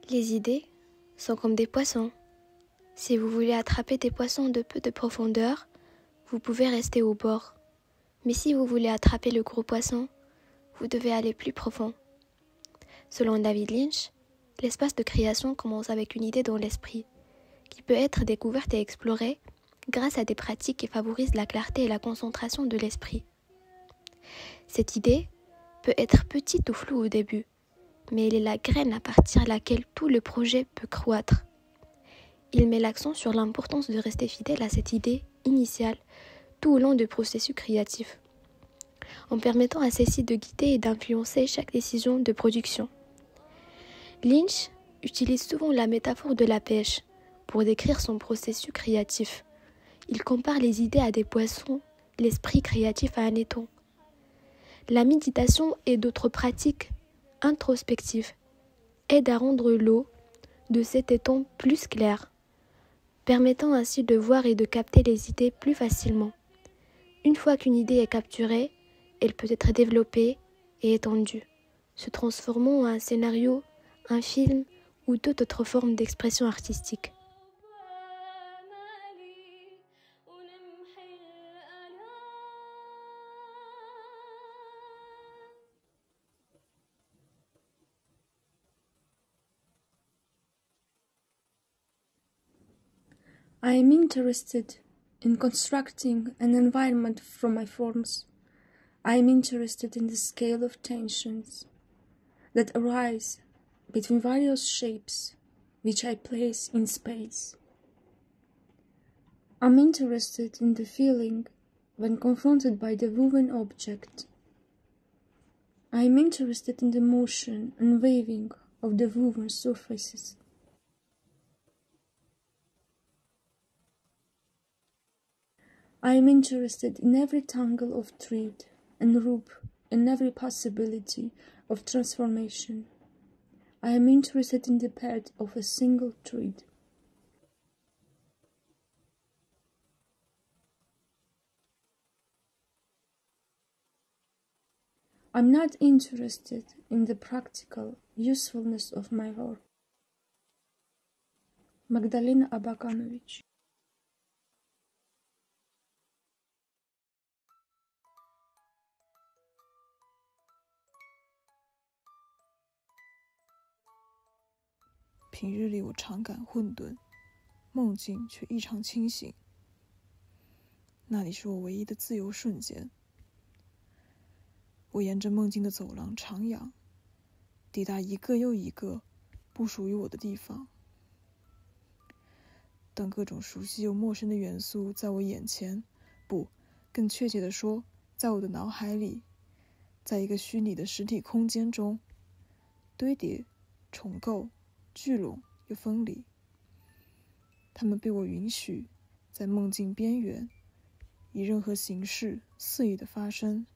Les idées sont comme des poissons. Si vous voulez attraper des poissons de peu de profondeur, vous pouvez rester au bord. Mais si vous voulez attraper le gros poisson, vous devez aller plus profond. Selon David Lynch, l'espace de création commence avec une idée dans l'esprit, qui peut être découverte et explorée grâce à des pratiques qui favorisent la clarté et la concentration de l'esprit. Cette idée peut être petite ou floue au début, mais elle est la graine à partir de laquelle tout le projet peut croître. Il met l'accent sur l'importance de rester fidèle à cette idée initiale tout au long du processus créatif, en permettant à celle-ci de guider et d'influencer chaque décision de production. Lynch utilise souvent la métaphore de la pêche pour décrire son processus créatif. Il compare les idées à des poissons, l'esprit créatif à un étang. La méditation et d'autres pratiques introspectives aident à rendre l'eau de cet étang plus claire, permettant ainsi de voir et de capter les idées plus facilement. Une fois qu'une idée est capturée, elle peut être développée et étendue, se transformant en un scénario, un film ou toute autre forme d'expression artistique. I am interested in constructing an environment from my forms. I am interested in the scale of tensions that arise between various shapes which I place in space. I'm interested in the feeling when confronted by the woven object. I am interested in the motion and waving of the woven surfaces. I am interested in every tangle of thread and rope and every possibility of transformation. I am interested in the path of a single thread. I'm not interested in the practical usefulness of my work. Magdalena Abakanowicz. 平日里我常感混沌，梦境却异常清醒。那里是我唯一的自由瞬间。我沿着梦境的走廊徜徉，抵达一个又一个不属于我的地方。当各种熟悉又陌生的元素在我眼前，不，更确切地说，在我的脑海里，在一个虚拟的实体空间中堆叠、重构、聚拢又分离，它们被我允许在梦境边缘以任何形式肆意的发生、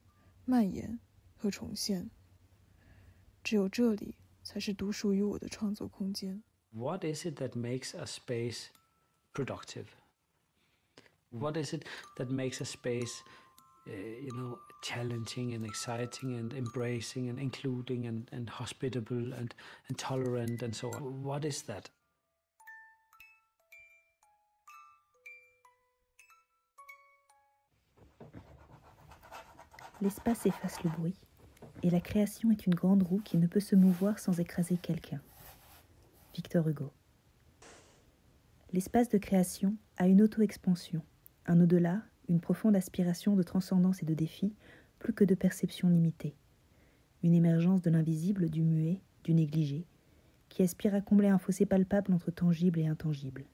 蔓延和重现。只有这里才是独属于我的创作空间。 What is it that makes a space productive? What is it that makes a space challenging and exciting and embracing and including and hospitable and tolerant and so on? What is that? L'espace efface le bruit, et la création est une grande roue qui ne peut se mouvoir sans écraser quelqu'un. Victor Hugo. L'espace de création a une auto-expansion, un au-delà, une profonde aspiration de transcendance et de défi, plus que de perception limitée. Une émergence de l'invisible, du muet, du négligé, qui aspire à combler un fossé palpable entre tangible et intangible.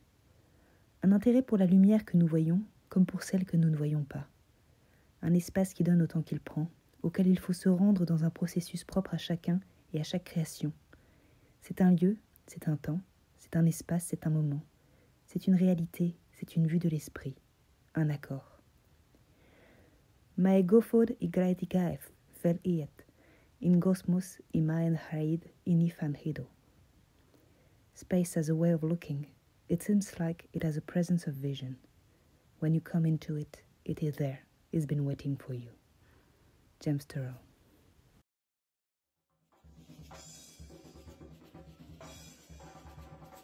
Un intérêt pour la lumière que nous voyons, comme pour celle que nous ne voyons pas. Un espace qui donne autant qu'il prend, auquel il faut se rendre dans un processus propre à chacun et à chaque création. C'est un lieu, c'est un temps, c'est un espace, c'est un moment. C'est une réalité, c'est une vue de l'esprit, un accord. Mae gofod I graitigaeth fel iet, in gosmos I maen haid in ifan hido. Space has a way of looking. It seems like it has a presence of vision. When you come into it, it is there. It's been waiting for you. James Turrell.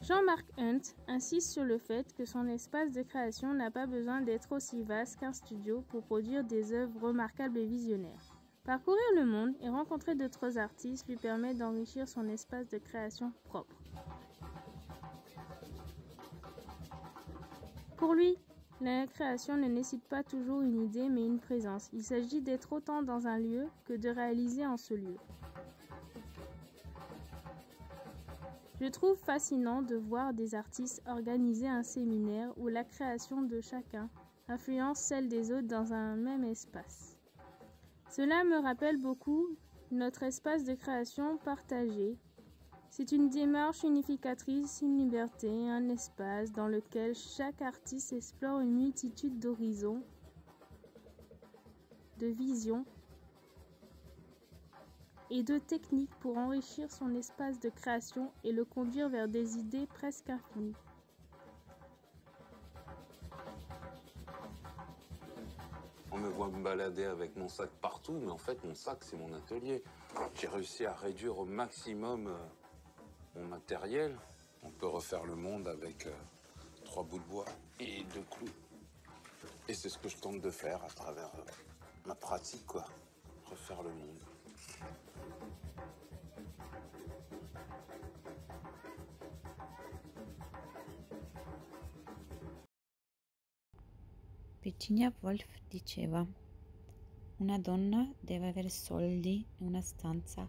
Jean-Marc Hunt insiste sur le fait que son espace de création n'a pas besoin d'être aussi vaste qu'un studio pour produire des œuvres remarquables et visionnaires. Parcourir le monde et rencontrer d'autres artistes lui permet d'enrichir son espace de création propre. Pour lui, la création ne nécessite pas toujours une idée mais une présence. Il s'agit d'être autant dans un lieu que de réaliser en ce lieu. Je trouve fascinant de voir des artistes organiser un séminaire où la création de chacun influence celle des autres dans un même espace. Cela me rappelle beaucoup notre espace de création partagé. C'est une démarche unificatrice, une liberté, un espace dans lequel chaque artiste explore une multitude d'horizons, de visions et de techniques pour enrichir son espace de création et le conduire vers des idées presque infinies. On me voit me balader avec mon sac partout, mais en fait, mon sac, c'est mon atelier. J'ai réussi à réduire au maximum mon matériel. On peut refaire le monde avec 3 bouts de bois et 2 clous. Et c'est ce que je tente de faire à travers ma pratique, quoi. Refaire le monde. Virginia Woolf diceva: una donna deve avere soldi e una stanza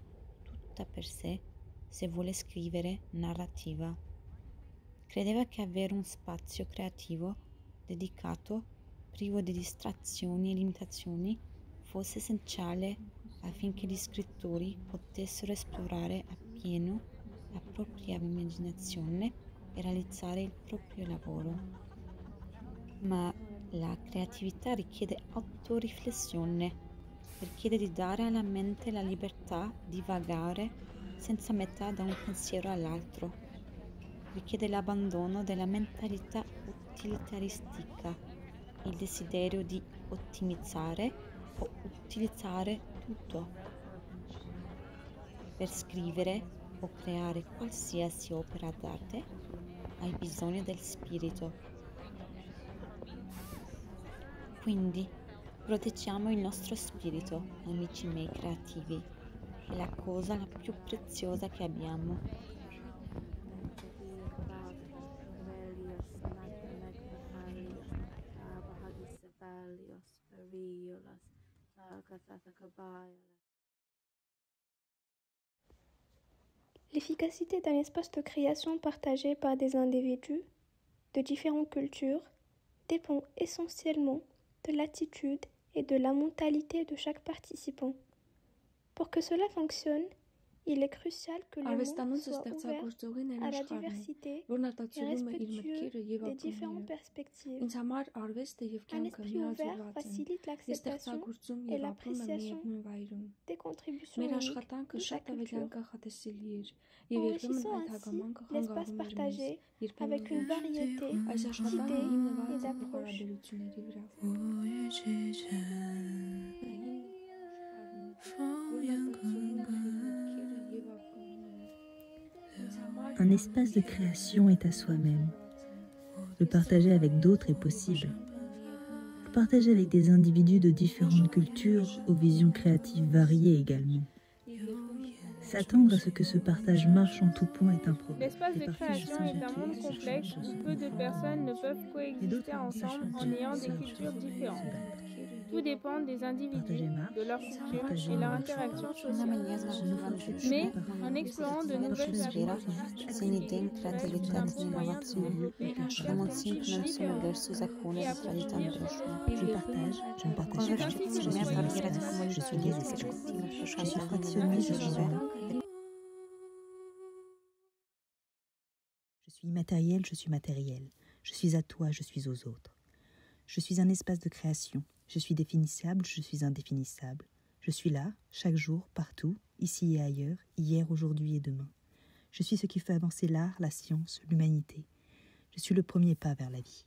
tutta per sé se vuole scrivere narrativa. Credeva che avere un spazio creativo dedicato, privo di distrazioni e limitazioni, fosse essenziale affinché gli scrittori potessero esplorare appieno la propria immaginazione e realizzare il proprio lavoro. Ma la creatività richiede autoriflessione, richiede di dare alla mente la libertà di vagare senza meta da un pensiero all'altro, richiede l'abbandono della mentalità utilitaristica, il desiderio di ottimizzare o utilizzare tutto. Per scrivere o creare qualsiasi opera d'arte hai bisogno del spirito. Quindi proteggiamo il nostro spirito, amici miei creativi, è la cosa la più preziosa che abbiamo. L'efficacité d'un espace de création partagé par des individus de différentes cultures dépend essentiellement de l'attitude et de la mentalité de chaque participant. Pour que cela fonctionne, il est crucial que le monde soit ouvert à la diversité et respectueux des différentes perspectives. Un esprit ouvert facilite l'acceptation et l'appréciation des contributions uniques de chaque culture, enrichissant ainsi l'espace partagé avec une variété d'idées et d'approches. Un espace de création est à soi-même. Le partager avec d'autres est possible. Le partager avec des individus de différentes cultures, aux visions créatives variées également. S'attendre à ce que ce partage marche en tout point est un problème. L'espace de création est un monde complexe où peu de personnes ne peuvent coexister ensemble en ayant des cultures différentes. Tout dépend des individus, de leur culture et leur interaction sociale. Mais en explorant de nouvelles approches, Siamo sempre non solo verso alcune tradità Je partage, je ne partage pas. Je suis Je suis immatériel, je suis matériel. Je suis à toi, je suis aux autres. Je suis un espace de création. Je suis définissable, je suis indéfinissable. Je suis là, chaque jour, partout, ici et ailleurs, hier, aujourd'hui et demain. Je suis ce qui fait avancer l'art, la science, l'humanité. Je suis le premier pas vers la vie.